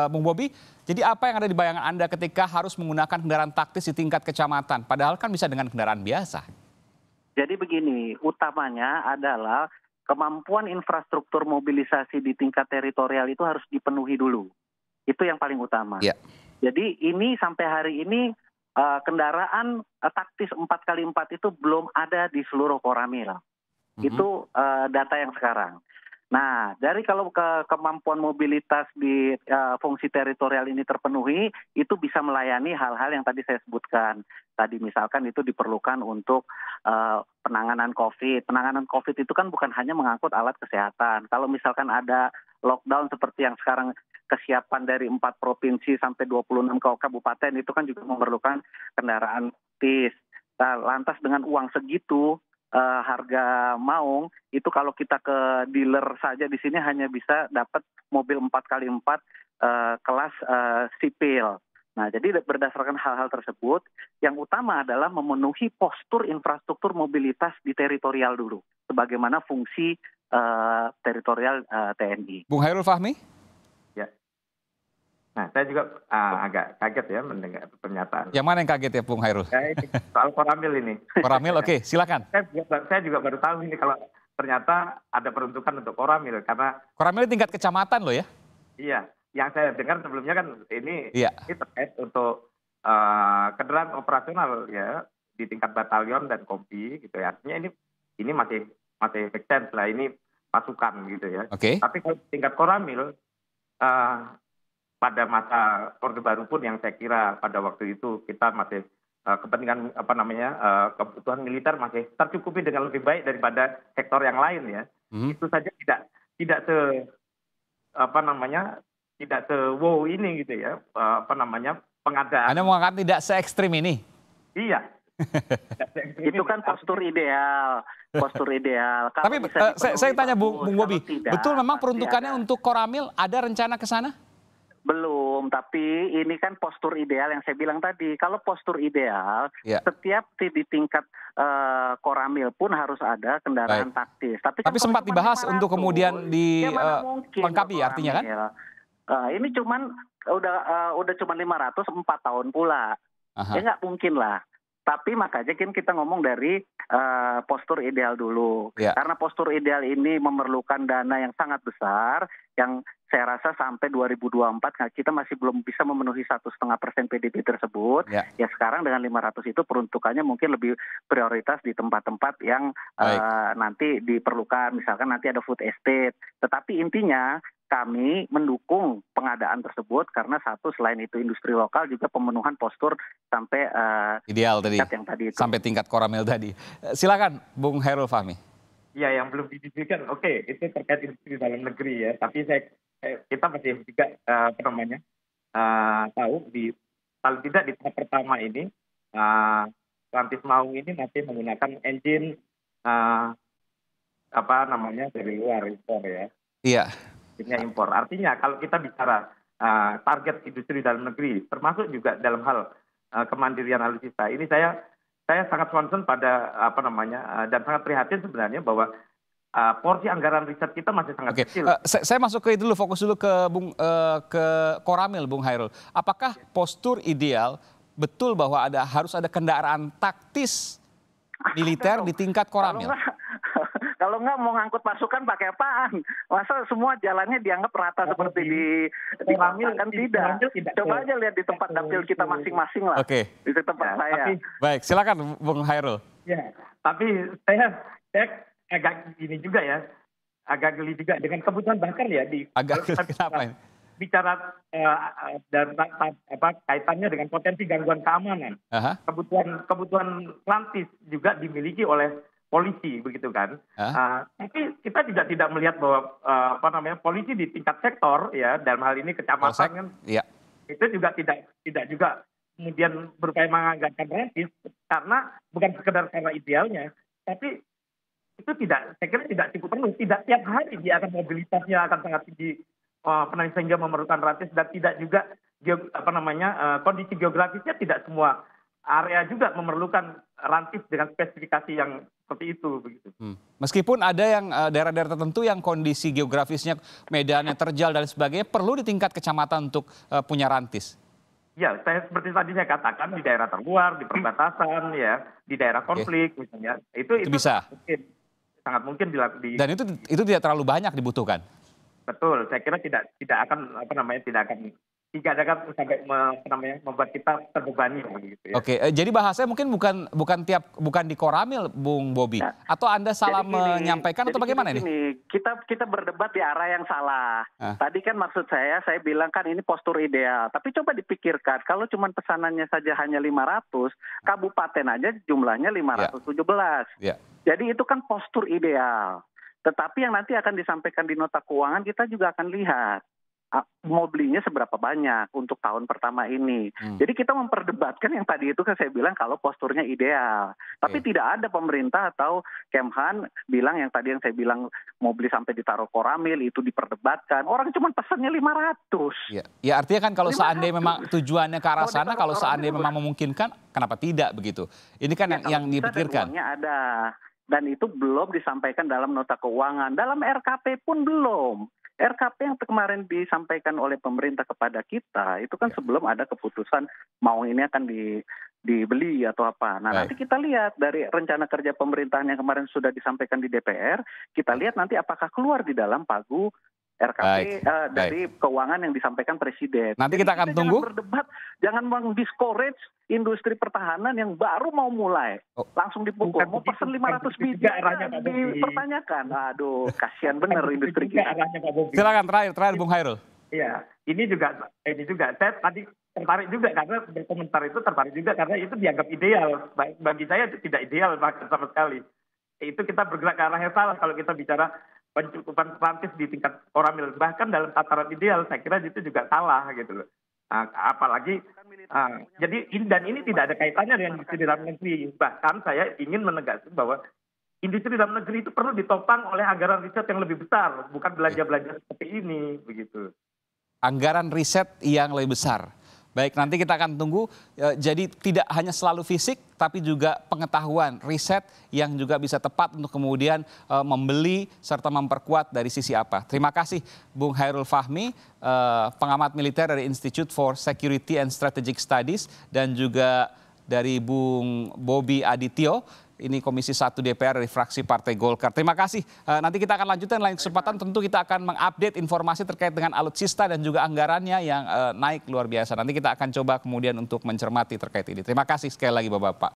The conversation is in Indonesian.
Bung Bobi, jadi apa yang ada di bayangan Anda ketika harus menggunakan kendaraan taktis di tingkat kecamatan? Padahal kan bisa dengan kendaraan biasa. Jadi begini, utamanya adalah kemampuan infrastruktur mobilisasi di tingkat teritorial itu harus dipenuhi dulu. Itu yang paling utama. Ya. Jadi ini sampai hari ini kendaraan taktis 4x4 itu belum ada di seluruh Koramil. Itu data yang sekarang. Nah, dari kalau kemampuan mobilitas di fungsi teritorial ini terpenuhi, itu bisa melayani hal-hal yang tadi saya sebutkan. Tadi misalkan itu diperlukan untuk penanganan COVID. Penanganan COVID itu kan bukan hanya mengangkut alat kesehatan. Kalau misalkan ada lockdown seperti yang sekarang, kesiapan dari 4 provinsi sampai 26 kabupaten itu kan juga memerlukan kendaraan taktis. Nah, lantas dengan uang segitu, harga maung itu kalau kita ke dealer saja di sini hanya bisa dapat mobil 4x4 kelas sipil. Nah, jadi berdasarkan hal-hal tersebut, yang utama adalah memenuhi postur infrastruktur mobilitas di teritorial dulu, sebagaimana fungsi teritorial TNI. Bung Hairul Fahmi? Ya. Nah, saya juga agak kaget ya mendengar pernyataan. Yang mana yang kaget ya, Bung Hairul? Soal Koramil ini. Koramil, oke, silakan. Saya juga baru tahu ini kalau ternyata ada peruntukan untuk Koramil, karena Koramil tingkat kecamatan loh ya? Iya, yang saya dengar sebelumnya kan ini terkait untuk kendaraan operasional ya di tingkat batalion dan kompi gitu ya. Artinya ini masih make sense lah, ini pasukan gitu ya. Oke. Tapi kalau tingkat Koramil pada masa Orde Baru pun yang saya kira pada waktu itu kita masih kepentingan kebutuhan militer masih tercukupi dengan lebih baik daripada sektor yang lain ya. Itu saja tidak wow ini gitu ya, pengadaan. Anda mengatakan tidak se ekstrim ini? Iya. Itu kan postur ideal. Tapi saya tanya Bung Bobi, betul memang peruntukannya untuk Koramil, ada rencana ke sana? Belum, tapi ini kan postur ideal yang saya bilang tadi. Kalau postur ideal, setiap di tingkat Koramil pun harus ada kendaraan taktis. Tapi sempat dibahas untuk kemudian dilengkapi artinya kan? Ini udah cuma 500 4 tahun pula. Ya nggak mungkin lah. Tapi makanya kan kita ngomong dari postur ideal dulu. Karena postur ideal ini memerlukan dana yang sangat besar, yang saya rasa sampai 2024 kita masih belum bisa memenuhi 1,5% PDB tersebut. Ya sekarang dengan 500 itu peruntukannya mungkin lebih prioritas di tempat-tempat yang nanti diperlukan. Misalkan nanti ada food estate. Tetapi intinya kami mendukung pengadaan tersebut karena satu, selain itu industri lokal, juga pemenuhan postur sampai ideal tadi, yang tadi itu. Sampai tingkat Koramil tadi. Silakan Bung Hairul Fahmi. Ya, yang belum didiskusikan, oke, itu terkait industri dalam negeri ya. Tapi kita masih juga tahu paling tidak di tahap pertama ini Rantis Maung ini masih menggunakan engine dari luar impor ya. Iya. Impor. Artinya kalau kita bicara target industri dalam negeri, termasuk juga dalam hal kemandirian alutsista, ini saya sangat concern pada dan sangat prihatin sebenarnya bahwa porsi anggaran riset kita masih sangat kecil. Saya masuk ke itu dulu, fokus dulu ke Koramil, Bung Hairul. Apakah postur ideal betul bahwa harus ada kendaraan taktis militer di tingkat Koramil? Kalau nggak mau ngangkut pasukan pakai apaan? Masa semua jalannya dianggap rata seperti di Koramil? Kan tidak. Coba aja lihat di tempat dapil kita masing-masing lah. Oke. Di tempat saya. Baik, silakan Bung Hairul. Ya, tapi saya agak gini juga ya, agak geli juga dengan kebutuhan bakar ya agak kenapa ini? Bicara dan kaitannya dengan potensi gangguan keamanan. Kebutuhan lantis juga dimiliki oleh polisi begitu kan. Tapi kita tidak melihat bahwa polisi di tingkat sektor ya, dalam hal ini kecamatan kan, itu juga tidak juga kemudian berupaya menganggarkan Rantis, karena bukan sekedar karena idealnya, tapi itu saya kira tidak cukup penuh. Tidak tiap hari dia akan mobilitasnya akan sangat tinggi sehingga memerlukan Rantis, dan tidak juga kondisi geografisnya tidak semua area juga memerlukan Rantis dengan spesifikasi yang seperti itu begitu. Meskipun ada yang daerah-daerah tertentu yang kondisi geografisnya, medannya terjal dan sebagainya, perlu di tingkat kecamatan untuk punya rantis. Ya, seperti tadi saya katakan, di daerah terluar, di perbatasan, ya, di daerah konflik misalnya, itu bisa. Sangat mungkin dan itu tidak terlalu banyak dibutuhkan. Betul, saya kira tidak akan tidak akan sampai membuat kita terbebani begitu ya. Oke, jadi bahasanya mungkin bukan di Koramil, Bung Bobi, atau Anda salah menyampaikan atau bagaimana ini? Kita berdebat di arah yang salah. Tadi kan maksud saya bilang kan ini postur ideal, tapi coba dipikirkan kalau cuma pesanannya saja hanya 500, kabupaten aja jumlahnya 517. Ya. Jadi itu kan postur ideal. Tetapi yang nanti akan disampaikan di nota keuangan kita juga akan lihat mau belinya seberapa banyak untuk tahun pertama ini. Jadi kita memperdebatkan yang tadi itu kan saya bilang kalau posturnya ideal. Tapi tidak ada pemerintah atau Kemhan bilang yang tadi yang saya bilang mau beli sampai ditaruh Koramil itu diperdebatkan. Orang cuma pesannya 500. Ya artinya kan kalau seandainya memang tujuannya ke arah sana, kalau seandainya memang memungkinkan, kenapa tidak begitu? Ini kan yang dipikirkan. Uangnya ada. Dan itu belum disampaikan dalam nota keuangan. Dalam RKP pun belum. RKP yang kemarin disampaikan oleh pemerintah kepada kita itu kan sebelum ada keputusan mau ini akan dibeli atau apa. Nah nanti kita lihat dari rencana kerja pemerintahan yang kemarin sudah disampaikan di DPR, kita lihat nanti apakah keluar di dalam pagu RKP dari keuangan yang disampaikan Presiden. Nanti kita akan tunggu. Jangan berdebat, jangan meng-discourage industri pertahanan yang baru mau mulai. Langsung dipukul. Mau pesen 500 biji dipertanyakan. Aduh, kasihan bener industri kita. Silakan terakhir Bung Hairul. Iya, ini juga saya tadi tertarik juga karena berkomentar itu tertarik juga karena itu dianggap ideal. Bagi saya tidak ideal sama sekali. Itu kita bergerak ke arah yang salah kalau kita bicara pencukupan rantis di tingkat Koramil. Bahkan dalam tataran ideal saya kira itu juga salah gitu loh. Apalagi jadi ini tidak ada kaitannya dengan industri dalam negeri. Bahkan saya ingin menegaskan bahwa industri dalam negeri itu perlu ditopang oleh anggaran riset yang lebih besar, bukan belanja-belanja seperti ini begitu. Anggaran riset yang lebih besar. Baik, nanti kita akan tunggu. Jadi tidak hanya selalu fisik, tapi juga pengetahuan, riset yang juga bisa tepat untuk kemudian membeli serta memperkuat dari sisi apa. Terima kasih Bung Hairul Fahmi, pengamat militer dari Institute for Security and Strategic Studies, dan juga dari Bung Bobi Adityo, ini Komisi 1 DPR dari fraksi Partai Golkar. Terima kasih. Nanti kita akan lanjutkan lain kesempatan. Tentu kita akan mengupdate informasi terkait dengan alutsista dan juga anggarannya yang naik luar biasa. Nanti kita akan coba kemudian untuk mencermati terkait ini. Terima kasih sekali lagi Bapak-Bapak.